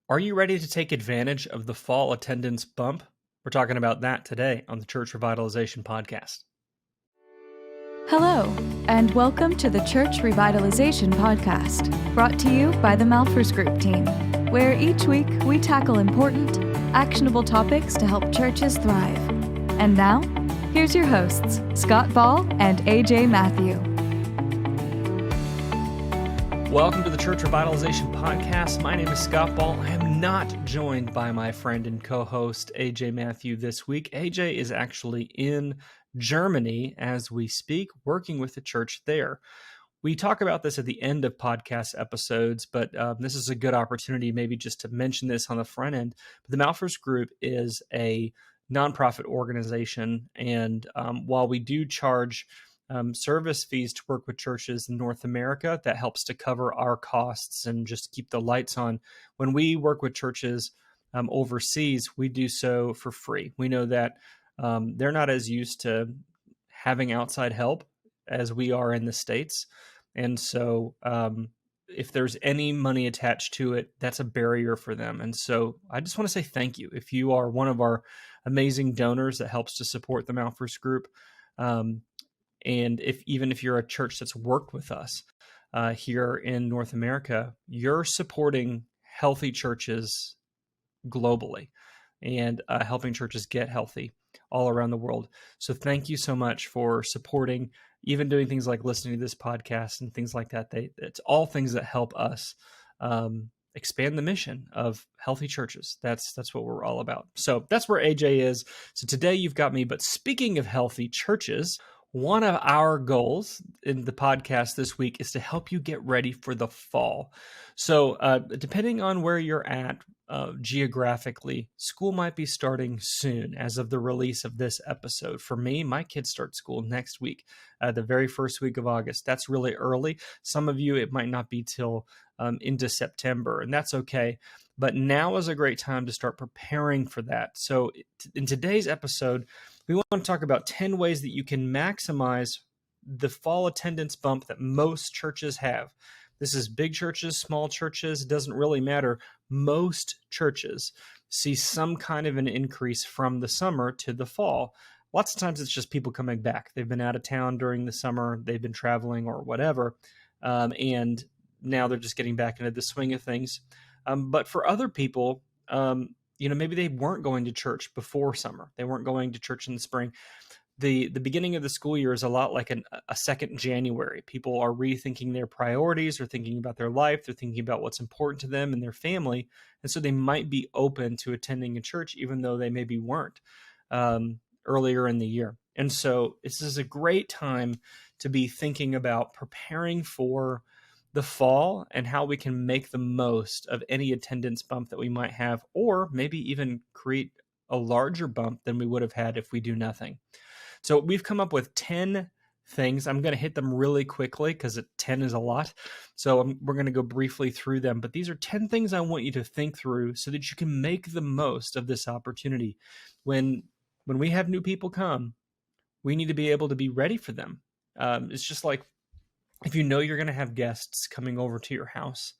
Are you ready to take advantage of the fall attendance bump? We're talking about that today on the Church Revitalization Podcast. Hello, and welcome to the Church Revitalization Podcast, brought to you by the Malphurs Group team, where each week we tackle important, actionable topics to help churches thrive. And now, here's your hosts, Scott Ball and AJ Matthew. Welcome to the Church Revitalization Podcast. My name is Scott Ball. I am not joined by my friend and co-host AJ Matthew this week. AJ is actually in Germany as we speak, working with the church there. We talk about this at the end of podcast episodes, but this is a good opportunity maybe just to mention this on the front end. But the Malphurs Group is a nonprofit organization, and while we do charge service fees to work with churches in North America, that helps to cover our costs and just keep the lights on. When we work with churches overseas, we do so for free. We know that they're not as used to having outside help as we are in the States. And so if there's any money attached to it, that's a barrier for them. And so I just want to say thank you. If you are one of our amazing donors that helps to support the Malphurs Group, and even if you're a church that's worked with us here in North America, you're supporting healthy churches globally and helping churches get healthy all around the world. So thank you so much for supporting, even doing things like listening to this podcast and things like that. It's all things that help us expand the mission of healthy churches. That's what we're all about. So that's where AJ is. So today you've got me. But speaking of healthy churches, one of our goals in the podcast this week is to help you get ready for the fall. So depending on where you're at geographically, school might be starting soon as of the release of this episode. For me, my kids start school next week, the very first week of August. That's really early. Some of you, it might not be till into September, and that's okay. But now is a great time to start preparing for that. So in today's episode, we want to talk about 10 ways that you can maximize the fall attendance bump that most churches have. This is big churches, small churches, it doesn't really matter. Most churches see some kind of an increase from the summer to the fall. Lots of times it's just people coming back. They've been out of town during the summer, they've been traveling or whatever, and now they're just getting back into the swing of things. But for other people, maybe they weren't going to church before summer. They weren't going to church in the spring. The beginning of the school year is a lot like a second January. People are rethinking their priorities, or thinking about their life. They're thinking about what's important to them and their family. And so they might be open to attending a church, even though they maybe weren't earlier in the year. And so this is a great time to be thinking about preparing for the fall and how we can make the most of any attendance bump that we might have, or maybe even create a larger bump than we would have had if we do nothing. So we've come up with 10 things. I'm going to hit them really quickly because 10 is a lot. So we're going to go briefly through them. But these are 10 things I want you to think through so that you can make the most of this opportunity. When we have new people come, we need to be able to be ready for them. It's just like, if you know you're going to have guests coming over to your house,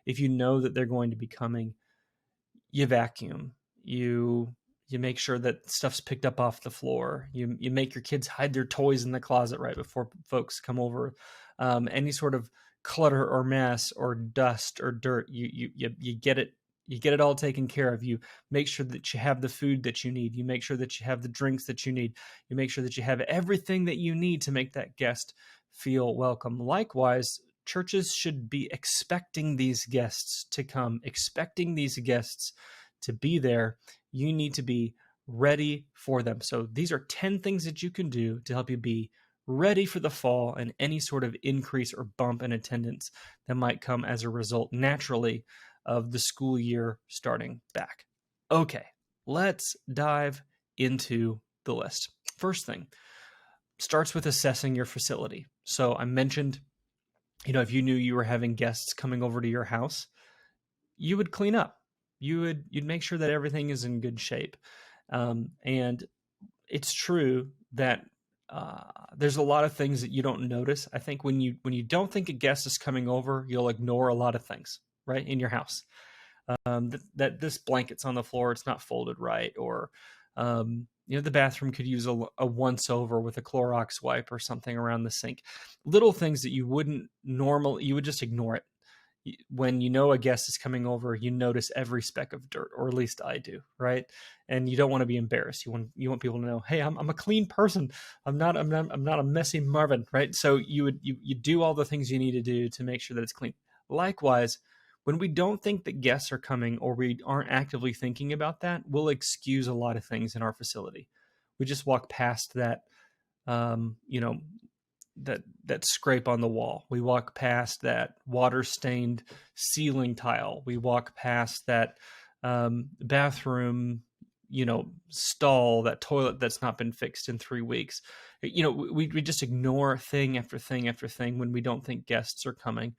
if you know that they're going to be coming, you vacuum, you make sure that stuff's picked up off the floor, you make your kids hide their toys in the closet right before folks come over. Any sort of clutter or mess or dust or dirt, you get it all taken care of. You make sure that you have the food that you need. You make sure that you have the drinks that you need. You make sure that you have everything that you need to make that guest feel welcome. Likewise, churches should be expecting these guests to come, expecting these guests to be there. You need to be ready for them. So these are 10 things that you can do to help you be ready for the fall and any sort of increase or bump in attendance that might come as a result naturally of the school year starting back. Okay, let's dive into the list. First thing starts with assessing your facility. So I mentioned, if you knew you were having guests coming over to your house, you would clean up. You'd make sure that everything is in good shape. And it's true that there's a lot of things that you don't notice. I think when you don't think a guest is coming over, you'll ignore a lot of things, right, in your house. that this blanket's on the floor, it's not folded right, or the bathroom could use a once over with a Clorox wipe or something around the sink. Little things that you would just ignore it. When a guest is coming over, you notice every speck of dirt, or at least I do, right? And you don't want to be embarrassed. You want people to know, hey, I'm a clean person. I'm not a messy Marvin, right? So you do all the things you need to do to make sure that it's clean. Likewise, when we don't think that guests are coming, or we aren't actively thinking about that, we'll excuse a lot of things in our facility. We just walk past that, that scrape on the wall. We walk past that water-stained ceiling tile. We walk past that bathroom, stall, that toilet that's not been fixed in 3 weeks. We just ignore thing after thing after thing when we don't think guests are coming.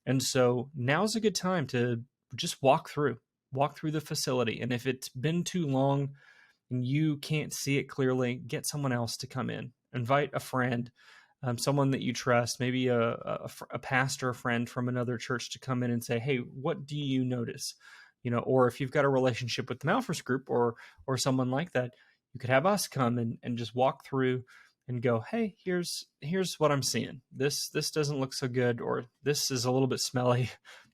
And so now's a good time to just walk through the facility. And if it's been too long and you can't see it clearly, get someone else to come in. Invite a friend, someone that you trust, maybe a pastor friend from another church, to come in and say, hey, what do you notice? Or if you've got a relationship with the Malphurs group or someone like that, you could have us come and just walk through and go, hey, here's what I'm seeing. This doesn't look so good, or this is a little bit smelly.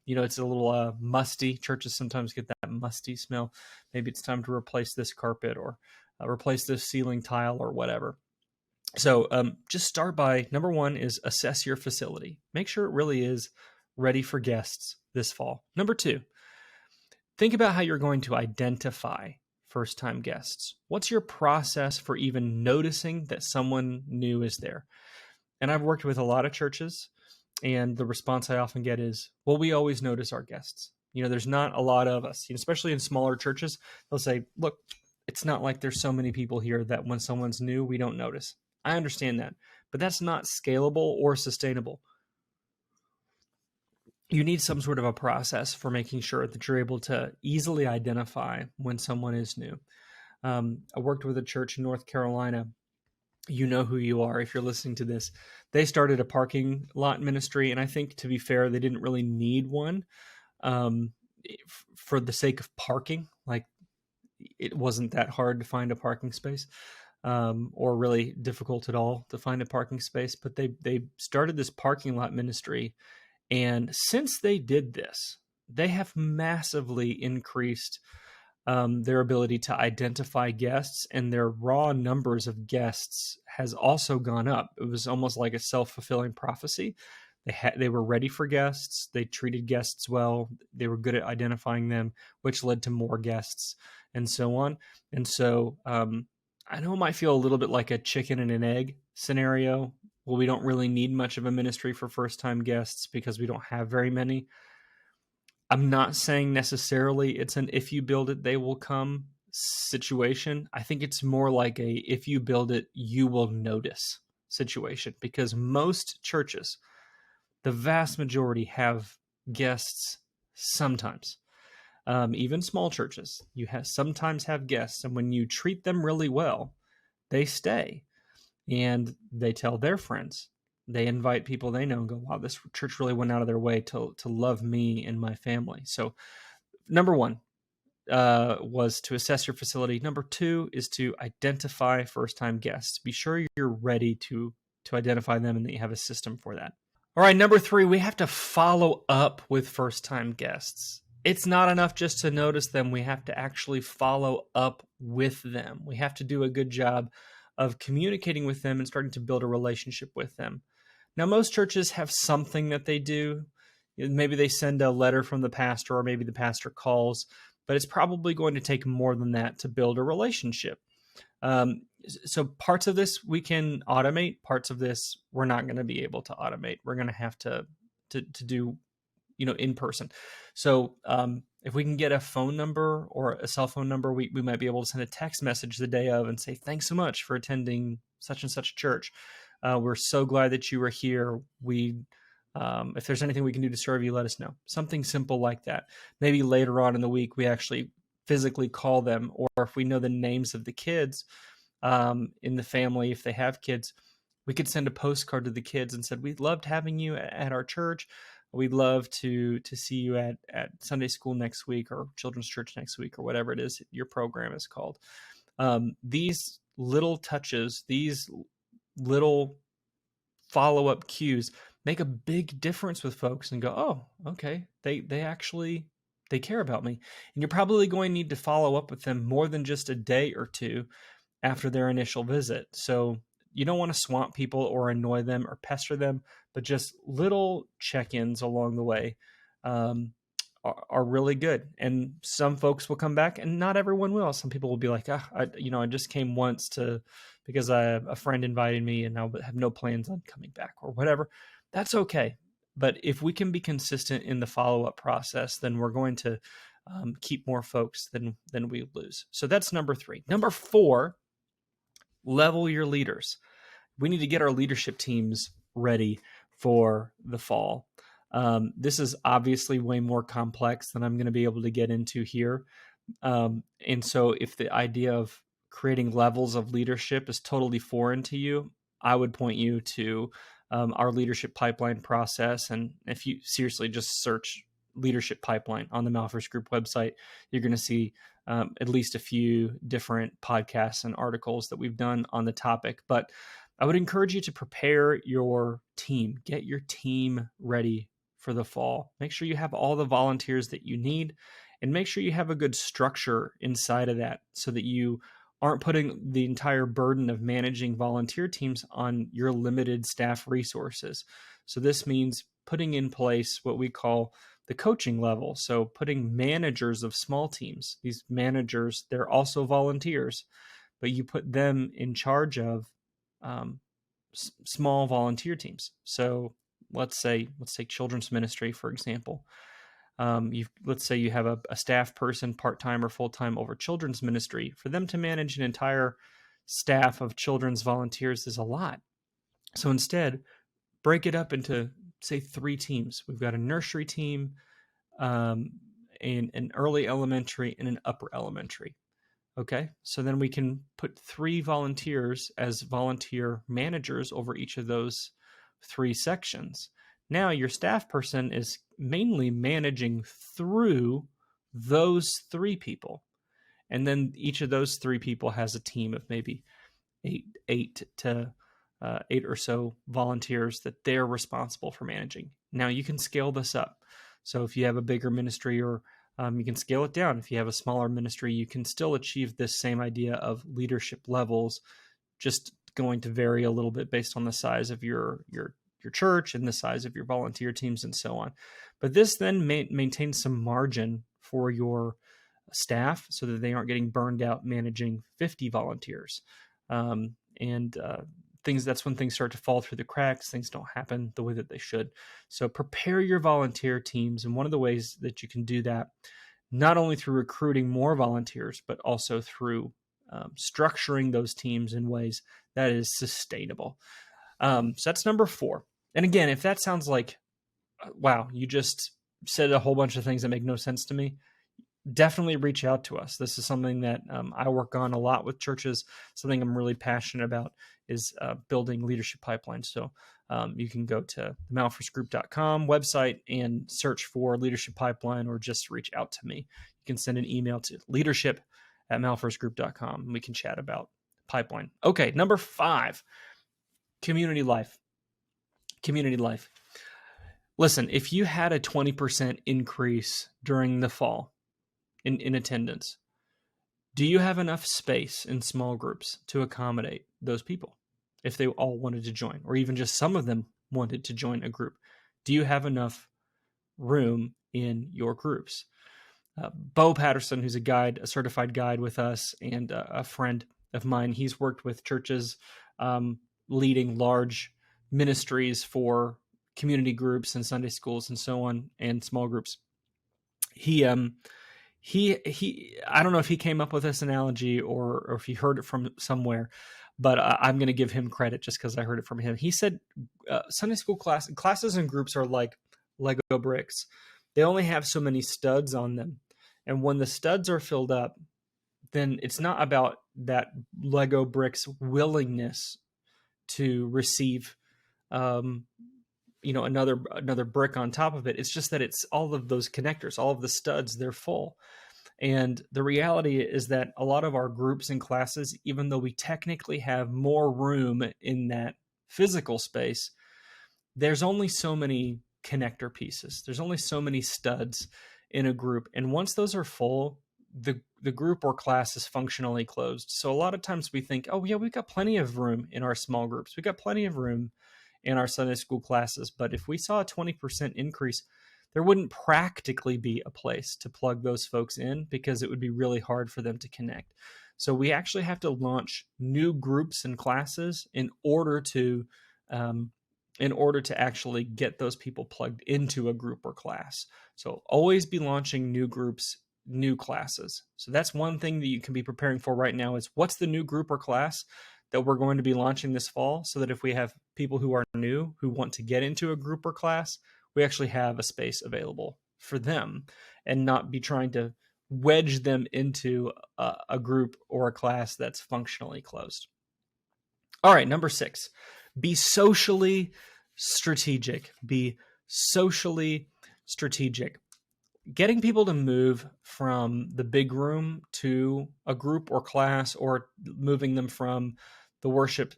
It's a little musty. Churches sometimes get that musty smell. Maybe it's time to replace this carpet, or replace this ceiling tile, or whatever. So just start by, number one is assess your facility. Make sure it really is ready for guests this fall. Number two, think about how you're going to identify first-time guests. What's your process for even noticing that someone new is there? And I've worked with a lot of churches, and the response I often get is, well, we always notice our guests. There's not a lot of us, especially in smaller churches. They'll say, look, it's not like there's so many people here that when someone's new, we don't notice. I understand that, but that's not scalable or sustainable. You need some sort of a process for making sure that you're able to easily identify when someone is new. I worked with a church in North Carolina. You know who you are if you're listening to this. They started a parking lot ministry, and I think, to be fair, they didn't really need one for the sake of parking. Like, it wasn't that hard to find a parking space. Or really difficult at all to find a parking space, but they started this parking lot ministry. And since they did this, they have massively increased their ability to identify guests, and their raw numbers of guests has also gone up. It was almost like a self-fulfilling prophecy. They were ready for guests. They treated guests well. They were good at identifying them, which led to more guests, and so on. And so I know it might feel a little bit like a chicken and an egg scenario. Well, we don't really need much of a ministry for first-time guests because we don't have very many. I'm not saying necessarily it's an if you build it, they will come situation. I think it's more like a if you build it, you will notice situation, because most churches, the vast majority, have guests sometimes. Even small churches, sometimes have guests, and when you treat them really well, they stay, and they tell their friends. They invite people they know and go, wow, this church really went out of their way to love me and my family. So number one was to assess your facility. Number two is to identify first-time guests. Be sure you're ready to identify them and that you have a system for that. All right, number three, we have to follow up with first-time guests. It's not enough just to notice them. We have to actually follow up with them. We have to do a good job of communicating with them and starting to build a relationship with them. Now, most churches have something that they do. Maybe they send a letter from the pastor, or maybe the pastor calls, but it's probably going to take more than that to build a relationship. So parts of this we can automate. Parts of this we're not going to be able to automate. We're going to have to do, in person. So if we can get a phone number or a cell phone number, we might be able to send a text message the day of and say, thanks so much for attending such and such church. We're so glad that you were here. If there's anything we can do to serve you, let us know. Something simple like that. Maybe later on in the week, we actually physically call them, or if we know the names of the kids in the family, if they have kids, we could send a postcard to the kids and said, we loved having you at our church. We'd love to see you at Sunday school next week or children's church next week or whatever it is your program is called. These little touches, these little follow-up cues make a big difference with folks and go, oh, okay, they care about me. And you're probably going to need to follow up with them more than just a day or two after their initial visit. So you don't want to swamp people or annoy them or pester them, but just little check-ins along the way are really good. And some folks will come back and not everyone will. Some people will be like, I just came once because a friend invited me and I have no plans on coming back or whatever. That's okay. But if we can be consistent in the follow-up process, then we're going to keep more folks than we lose. So that's number 3. Number 4, level your leaders. We need to get our leadership teams ready for the fall. This is obviously way more complex than I'm going to be able to get into here. And so if the idea of creating levels of leadership is totally foreign to you, I would point you to our leadership pipeline process. And if you seriously just search leadership pipeline on the Malfers Group website, you're going to see at least a few different podcasts and articles that we've done on the topic. But I would encourage you to prepare your team, get your team ready for the fall. Make sure you have all the volunteers that you need, and make sure you have a good structure inside of that so that you aren't putting the entire burden of managing volunteer teams on your limited staff resources. So this means putting in place what we call the coaching level. So putting managers of small teams. These managers, they're also volunteers, but you put them in charge of small volunteer teams. So let's take children's ministry, for example. Let's say you have a staff person, part-time or full-time, over children's ministry. For them to manage an entire staff of children's volunteers is a lot. So instead, break it up into, say, 3 teams. We've got a nursery team, and an early elementary, and an upper elementary. Okay, so then we can put 3 volunteers as volunteer managers over each of those 3 sections. Now your staff person is mainly managing through those 3 people. And then each of those 3 people has a team of maybe 8 or so volunteers that they're responsible for managing. Now you can scale this up. So if you have a bigger ministry, or you can scale it down. If you have a smaller ministry, you can still achieve this same idea of leadership levels, just going to vary a little bit based on the size of your church and the size of your volunteer teams and so on. But this then maintains some margin for your staff so that they aren't getting burned out managing 50 volunteers. That's when things start to fall through the cracks. Things don't happen the way that they should. So prepare your volunteer teams. And one of the ways that you can do that, not only through recruiting more volunteers, but also through structuring those teams in ways that is sustainable. So that's number 4. And again, if that sounds like, wow, you just said a whole bunch of things that make no sense to me, definitely reach out to us. This is something that I work on a lot with churches. Something I'm really passionate about is building leadership pipelines. So you can go to the malfersgroup.com website and search for leadership pipeline, or just reach out to me. You can send an email to leadership@malfersgroup.com and we can chat about pipeline. Okay, number 5, community life. Community life. Listen, if you had a 20% increase during the fall in attendance, do you have enough space in small groups to accommodate those people if they all wanted to join, or even just some of them wanted to join a group? Do you have enough room in your groups? Bo Patterson, who's a certified guide with us and a friend of mine, he's worked with churches leading large ministries for community groups and Sunday schools and so on, and small groups. He I don't know if he came up with this analogy or if he heard it from somewhere, but I'm going to give him credit just because I heard it from him. He said Sunday school classes and groups are like Lego bricks. They only have so many studs on them. And when the studs are filled up, then it's not about that Lego brick's willingness to receive another brick on top of it. It's just that it's all of those connectors, all of the studs, they're full. And the reality is that a lot of our groups and classes, even though we technically have more room in that physical space, there's only so many connector pieces. There's only so many studs in a group. And once those are full, the group or class is functionally closed. So a lot of times we think, oh yeah, we've got plenty of room in our small groups. We've got plenty of room in our Sunday school classes. But if we saw a 20% increase, there wouldn't practically be a place to plug those folks in because it would be really hard for them to connect. So we actually have to launch new groups and classes in order to actually get those people plugged into a group or class. So always be launching new groups, new classes. So that's one thing that you can be preparing for right now is what's the new group or class that we're going to be launching this fall, so that if we have people who are new, who want to get into a group or class, we actually have a space available for them and not be trying to wedge them into a group or a class that's functionally closed. All right, number 6, be socially strategic. Be socially strategic. Getting people to move from the big room to a group or class, or moving them from the worship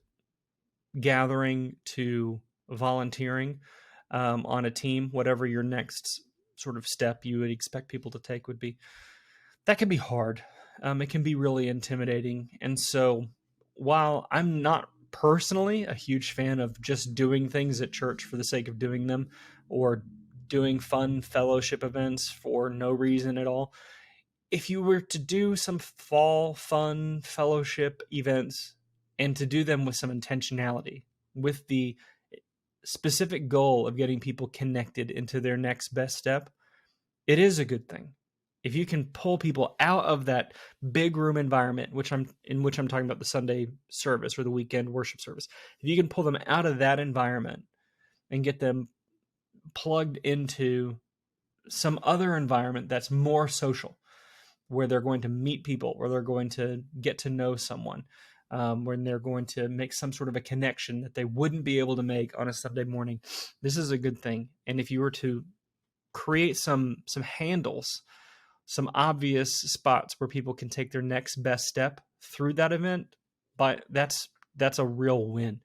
gathering to volunteering on a team, whatever your next sort of step you would expect people to take would be, that can be hard. It can be really intimidating. And so while I'm not personally a huge fan of just doing things at church for the sake of doing them, or doing fun fellowship events for no reason at all, if you were to do some fall fun fellowship events and to do them with some intentionality, with the specific goal of getting people connected into their next best step, it is a good thing. If you can pull people out of that big room environment, in which I'm talking about the Sunday service or the weekend worship service, if you can pull them out of that environment and get them plugged into some other environment that's more social, where they're going to meet people, or they're going to get to know someone, when they're going to make some sort of a connection that they wouldn't be able to make on a Sunday morning, this is a good thing. And if you were to create some handles, some obvious spots where people can take their next best step through that event, but that's a real win.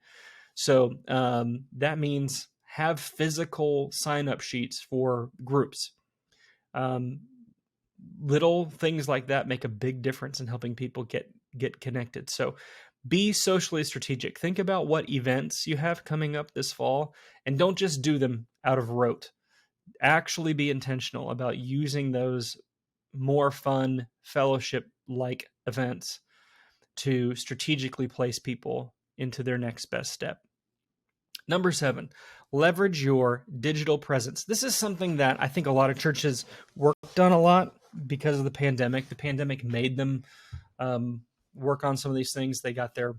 So that means have physical sign-up sheets for groups. Little things like that make a big difference in helping people get connected. So be socially strategic. Think about what events you have coming up this fall, and don't just do them out of rote. Actually be intentional about using those more fun fellowship-like events to strategically place people into their next best step. Number 7, leverage your digital presence. This is something that I think a lot of churches worked on a lot because of the pandemic. The pandemic made them work on some of these things. They got their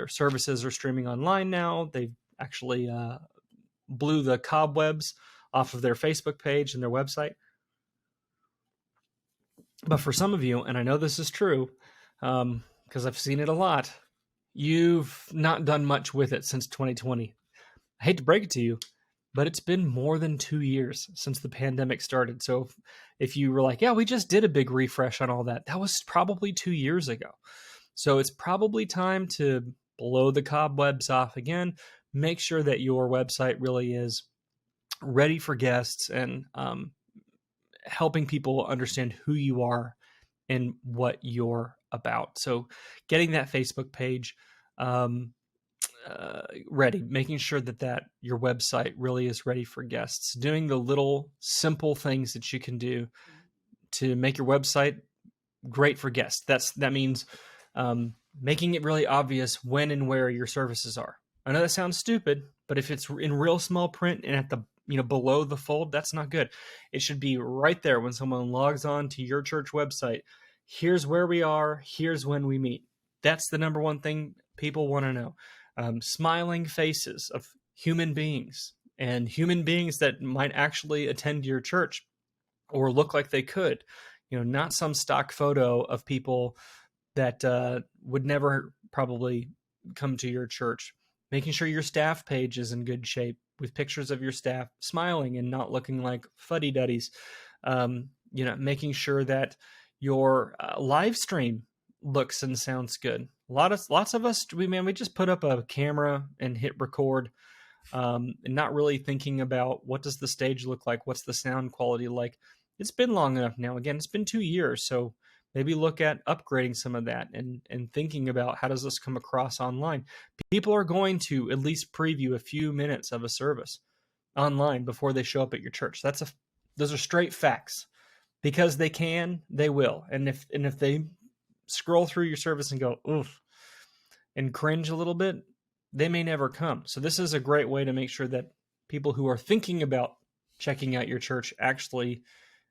services are streaming online now. They've actually blew the cobwebs off of their Facebook page and their website. But for some of you, and I know this is true because I've seen it a lot, you've not done much with it since 2020. I hate to break it to you, but it's been more than 2 years since the pandemic started. So if you were like, yeah, we just did a big refresh on all that, that was probably 2 years ago. So it's probably time to blow the cobwebs off again. Make sure that your website really is ready for guests and helping people understand who you are and what you're about. So getting that Facebook page ready, making sure that that your website really is ready for guests, doing the little simple things that you can do to make your website great for guests. That means making it really obvious when and where your services are. I know that sounds stupid, but if it's in real small print and at the below the fold, that's not good. It should be right there when someone logs on to your church website. Here's where we are. Here's when we meet. That's the number one thing people want to know. Smiling faces of human beings, and human beings that might actually attend your church or look like they could. Not some stock photo of people that would never probably come to your church. making sure your staff page is in good shape with pictures of your staff smiling and not looking like fuddy-duddies. Making sure that your live stream looks and sounds good. Lots of us, we just put up a camera and hit record, and not really thinking about what does the stage look like, what's the sound quality like. It's been long enough now. Again, it's been 2 years, so maybe look at upgrading some of that and thinking about how does this come across online. People are going to at least preview a few minutes of a service online before they show up at your church. Those are straight facts. Because they can, they will. And if they scroll through your service and go, oof, and cringe a little bit, they may never come. So this is a great way to make sure that people who are thinking about checking out your church actually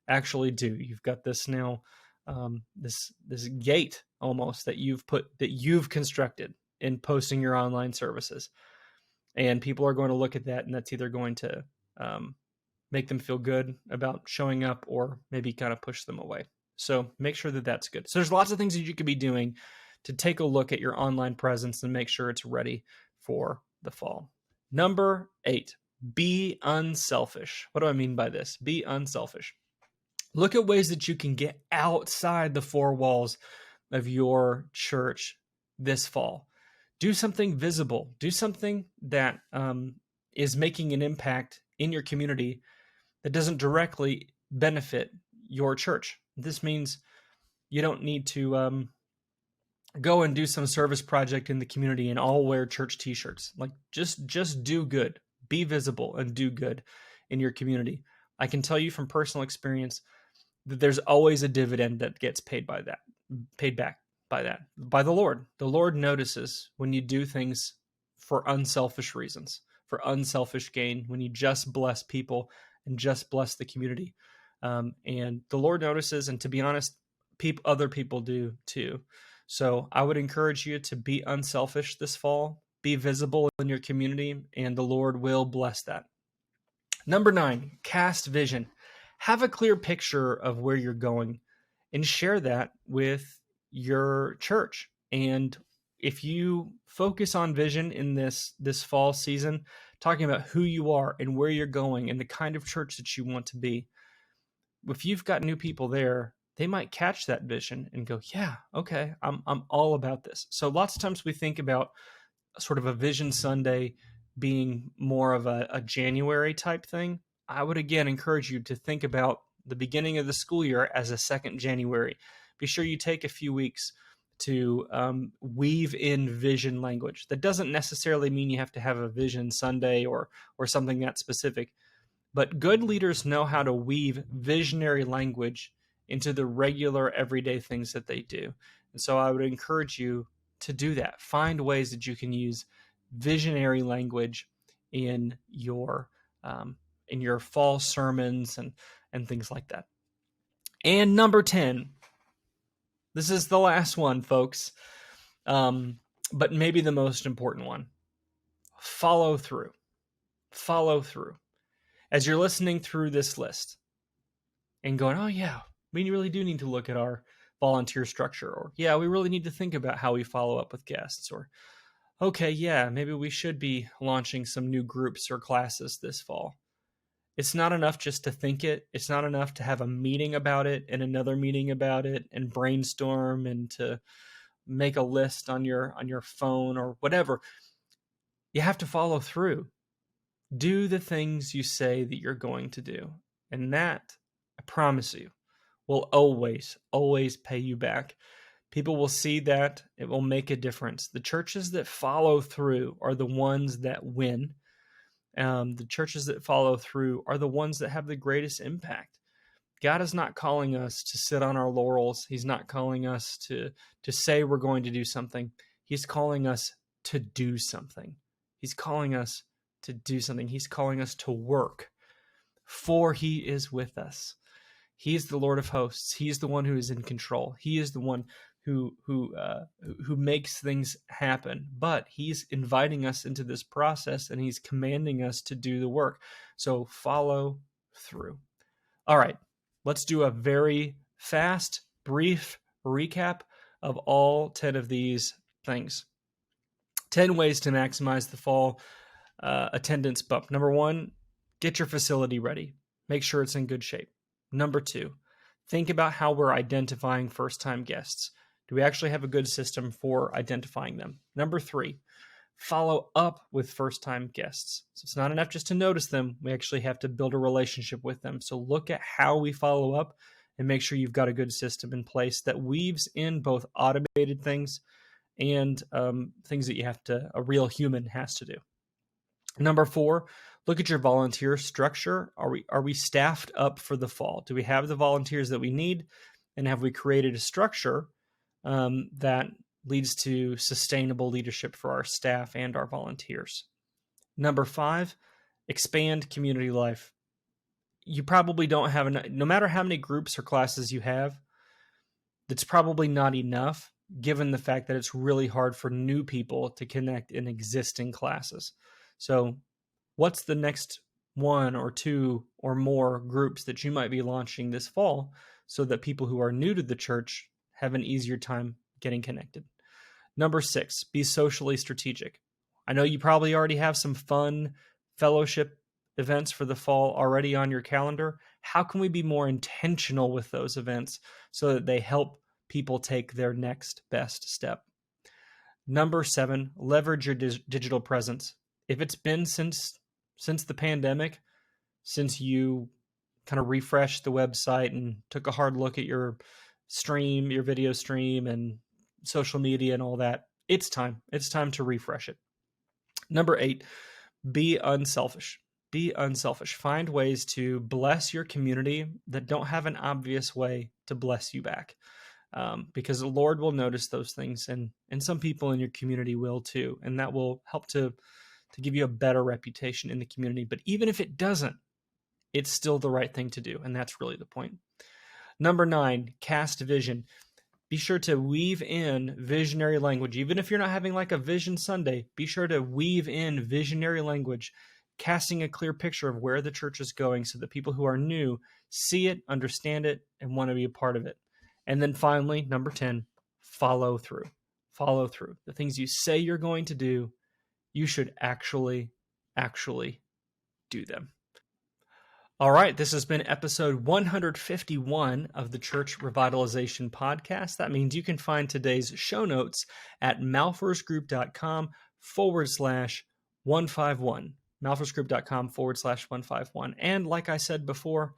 do. You've got this now, this gate almost that you've constructed in posting your online services. And people are going to look at that, and that's either going to make them feel good about showing up or maybe kind of push them away. So make sure that that's good. So there's lots of things that you could be doing to take a look at your online presence and make sure it's ready for the fall. Number 8, be unselfish. What do I mean by this? Be unselfish. Look at ways that you can get outside the 4 walls of your church this fall. Do something visible. Do something that is making an impact in your community that doesn't directly benefit your church. This means you don't need to go and do some service project in the community and all wear church t-shirts. Like just do good, be visible, and do good in your community. I can tell you from personal experience that there's always a dividend that gets paid back by the Lord. The Lord notices when you do things for unselfish reasons, for unselfish gain, when you just bless people and just bless the community. And the Lord notices, and to be honest, other people do too. So I would encourage you to be unselfish this fall, be visible in your community, and the Lord will bless that. Number 9, cast vision. Have a clear picture of where you're going and share that with your church. And if you focus on vision in this fall season, talking about who you are and where you're going and the kind of church that you want to be, if you've got new people there, they might catch that vision and go, yeah, okay, I'm all about this. So lots of times we think about sort of a Vision Sunday being more of a January type thing. I would again encourage you to think about the beginning of the school year as a second January. Be sure you take a few weeks to weave in vision language. That doesn't necessarily mean you have to have a Vision Sunday or something that specific, but good leaders know how to weave visionary language into the regular everyday things that they do. And so I would encourage you to do that. Find ways that you can use visionary language in your fall sermons and things like that. And number 10, this is the last one, folks, but maybe the most important one. Follow through. Follow through. As you're listening through this list and going, oh yeah, we really do need to look at our volunteer structure, or yeah, we really need to think about how we follow up with guests, or okay, yeah, maybe we should be launching some new groups or classes this fall. It's not enough just to think it. It's not enough to have a meeting about it and another meeting about it and brainstorm and to make a list on your phone or whatever. You have to follow through. Do the things you say that you're going to do. And that, I promise you, will always, always pay you back. People will see that. It will make a difference. The churches that follow through are the ones that win. The churches that follow through are the ones that have the greatest impact. God is not calling us to sit on our laurels. He's not calling us to say we're going to do something. He's calling us to do something. He's calling us to do something. He's calling us to work, for he is with us. He's the Lord of hosts. He's the one who is in control. He is the one who makes things happen. But he's inviting us into this process, and he's commanding us to do the work. So follow through. All right, let's do a very fast, brief recap of all 10 of these things. 10 ways to maximize the fall attendance bump. Number 1, get your facility ready. Make sure it's in good shape. Number 2, think about how we're identifying first-time guests. Do we actually have a good system for identifying them? Number 3, follow up with first-time guests. So it's not enough just to notice them. We actually have to build a relationship with them. So look at how we follow up and make sure you've got a good system in place that weaves in both automated things and things that a real human has to do. Number 4, look at your volunteer structure. Are we staffed up for the fall? Do we have the volunteers that we need? And have we created a structure that leads to sustainable leadership for our staff and our volunteers? Number 5, expand community life. You probably don't have enough, no matter how many groups or classes you have, that's probably not enough, given the fact that it's really hard for new people to connect in existing classes. So what's the next 1 or 2 or more groups that you might be launching this fall so that people who are new to the church have an easier time getting connected? Number 6, be socially strategic. I know you probably already have some fun fellowship events for the fall already on your calendar. How can we be more intentional with those events so that they help people take their next best step? Number 7, leverage your digital presence. If it's been since the pandemic, since you kind of refreshed the website and took a hard look at your video stream and social media and all that, it's time to refresh it. Number 8, be unselfish. Be unselfish. Find ways to bless your community that don't have an obvious way to bless you back. Because the Lord will notice those things, and some people in your community will too. And that will help to give you a better reputation in the community. But even if it doesn't, it's still the right thing to do. And that's really the point. Number 9, cast vision. Be sure to weave in visionary language. Even if you're not having like a Vision Sunday, be sure to weave in visionary language, casting a clear picture of where the church is going so that people who are new see it, understand it, and want to be a part of it. And then finally, number 10, follow through. Follow through. The things you say you're going to do, you should actually do them. All right, this has been episode 151 of the Church Revitalization Podcast. That means you can find today's show notes at malfersgroup.com/151. malfersgroup.com/151. And like I said before,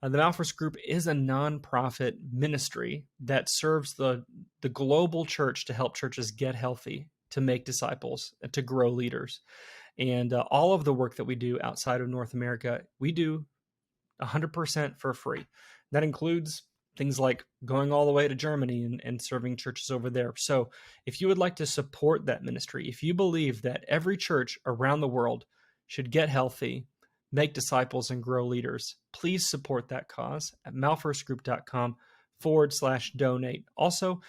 the Malfers Group is a nonprofit ministry that serves the global church to help churches get healthy, to make disciples, and to grow leaders. And all of the work that we do outside of North America, we do 100% for free. That includes things like going all the way to Germany and serving churches over there. So if you would like to support that ministry, if you believe that every church around the world should get healthy, make disciples, and grow leaders, please support that cause at malfersgroup.com/donate. Also,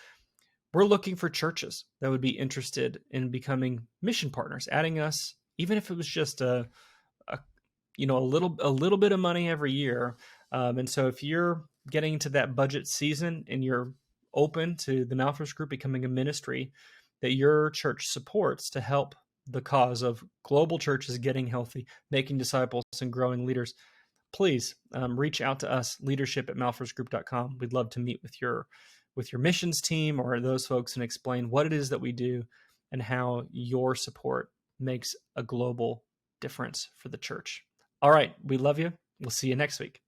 we're looking for churches that would be interested in becoming mission partners, adding us, even if it was just a little bit of money every year. And so if you're getting to that budget season and you're open to the Malfers Group becoming a ministry that your church supports to help the cause of global churches getting healthy, making disciples, and growing leaders, please reach out to us, leadership@malfersgroup.com. We'd love to meet with your missions team or those folks and explain what it is that we do and how your support makes a global difference for the church. All right, we love you. We'll see you next week.